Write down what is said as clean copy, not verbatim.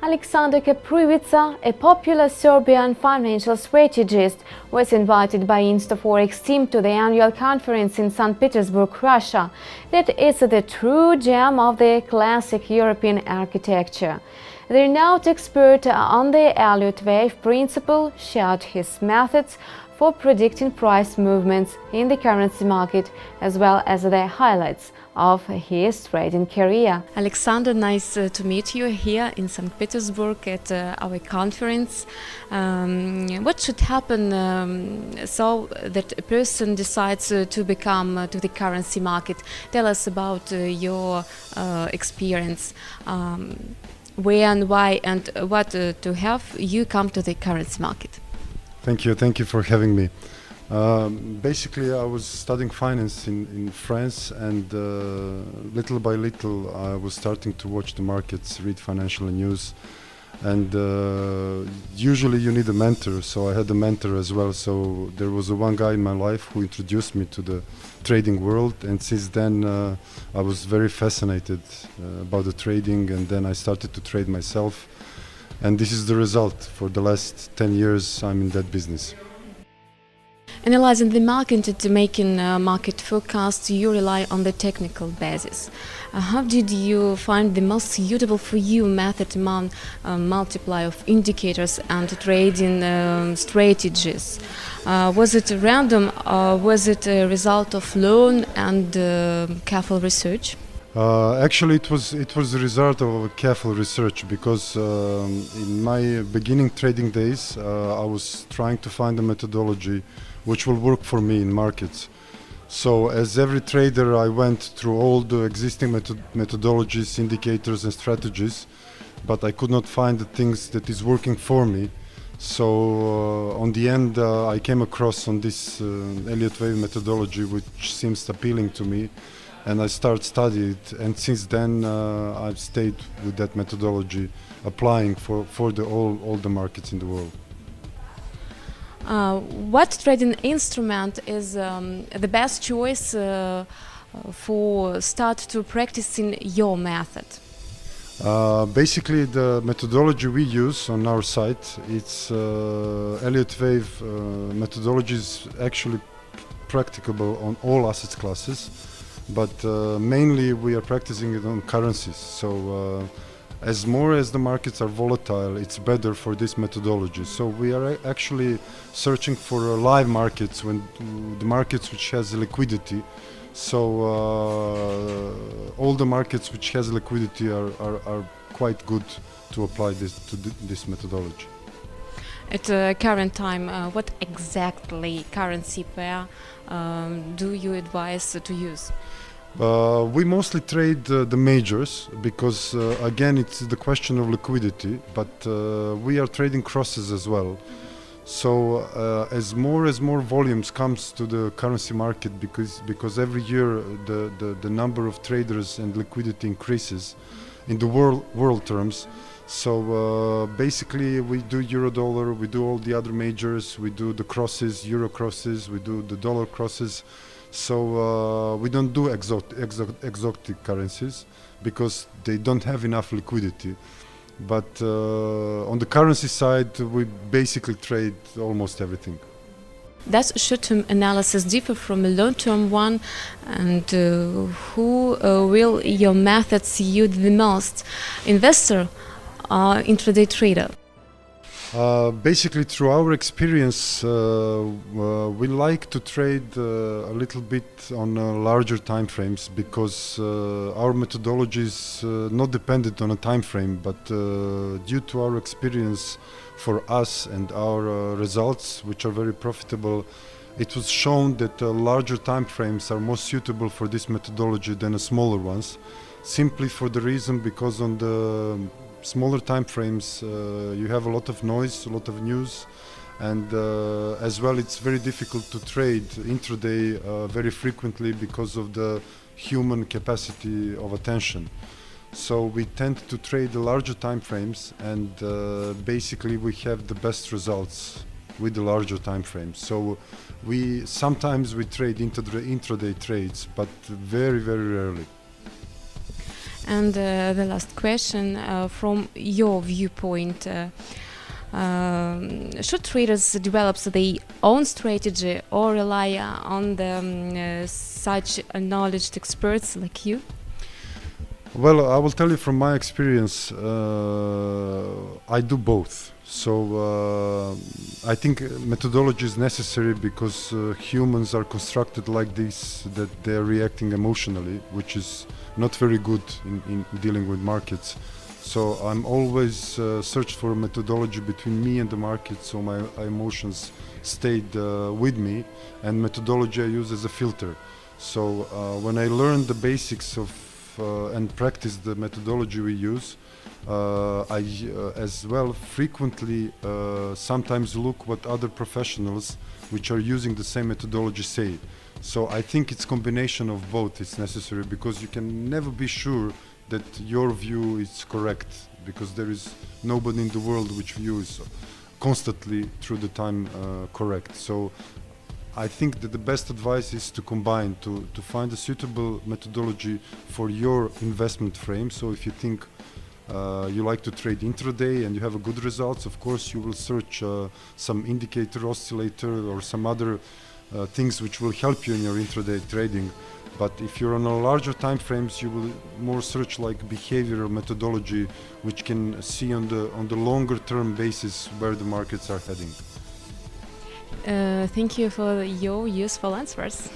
Aleksandar Koprivica, a popular Serbian financial strategist, was invited by Forex team to the annual conference in St. Petersburg, Russia. That is the true gem of the classic European architecture. The renowned expert on the Elliott wave principle shared his methods for predicting price movements in the currency market, as well as the highlights of his trading career. Aleksandar, nice to meet you here in St. Petersburg at our conference. What should happen so that a person decides to become to the currency market? Tell us about your experience. When, why, and what to have you come to the currency market? Thank you for having me. Basically, I was studying finance in France, and little by little I was starting to watch the markets, read financial news, and usually you need a mentor, so I had a mentor as well. So there was one guy in my life who introduced me to the trading world, and since then I was very fascinated about the trading, and then I started to trade myself. And this is the result. For the last 10 years, I'm in that business. Analyzing the market and making market forecasts, you rely on the technical basis. How did you find the most suitable for you method among multiply of indicators and trading strategies? Was it random, or was it a result of long and careful research? Actually, it was the result of a careful research, because in my beginning trading days, I was trying to find a methodology which will work for me in markets. So, as every trader, I went through all the existing methodologies, indicators, and strategies, but I could not find the things that is working for me. So, on the end, I came across on this Elliott wave methodology, which seems appealing to me. And I started studying it, and since then I've stayed with that methodology, applying for all the markets in the world. What trading instrument is the best choice for start to practicing your method? Basically, the methodology we use on our site, it's Elliott wave methodology is actually practicable on all asset classes. But mainly we are practicing it on currencies. So as more as the markets are volatile, it's better for this methodology. So we are actually searching for live markets, when the markets which has liquidity. So all the markets which has liquidity are quite good to apply this methodology. At current time, what exactly currency pair do you advise to use? We mostly trade the majors, because again it's the question of liquidity, but we are trading crosses as well. So as more volumes comes to the currency market, because every year the number of traders and liquidity increases in the world terms. So basically we do euro dollar, we do all the other majors, we do the crosses, euro crosses, we do the dollar crosses. So we don't do exotic currencies, because they don't have enough liquidity. But on the currency side, we basically trade almost everything. Does short-term analysis differ from a long-term one, and who will your method suit the most, investor or intraday trader? Basically, through our experience, we like to trade a little bit on larger time frames, because our methodology is not dependent on a time frame, but due to our experience for us and our results, which are very profitable, it was shown that larger time frames are more suitable for this methodology than smaller ones, simply for the reason because on the smaller time frames you have a lot of noise, a lot of news, and as well it's very difficult to trade intraday very frequently because of the human capacity of attention. So we tend to trade the larger time frames, and basically we have the best results with the larger time frames. So sometimes we trade intraday trades, but very rarely. And the last question, from your viewpoint, should traders develop their own strategy or rely on such acknowledged experts like you? Well, I will tell you from my experience, I do both. So I think methodology is necessary because humans are constructed like this, that they're reacting emotionally, which is not very good in dealing with markets. So I'm always search for a methodology between me and the market, so my emotions stayed with me, and methodology I use as a filter. So when I learned the basics of and practice the methodology we use, I as well frequently sometimes look what other professionals which are using the same methodology say. So I think it's combination of both is necessary, because you can never be sure that your view is correct, because there is nobody in the world which views constantly through the time correct. So I think that the best advice is to combine, to find a suitable methodology for your investment frame. So if you think you like to trade intraday and you have a good results, of course you will search some indicator, oscillator, or some other things which will help you in your intraday trading. But if you're on a larger time frames, you will more search like behavioral methodology, which can see on the longer term basis where the markets are heading. Thank you for your useful answers.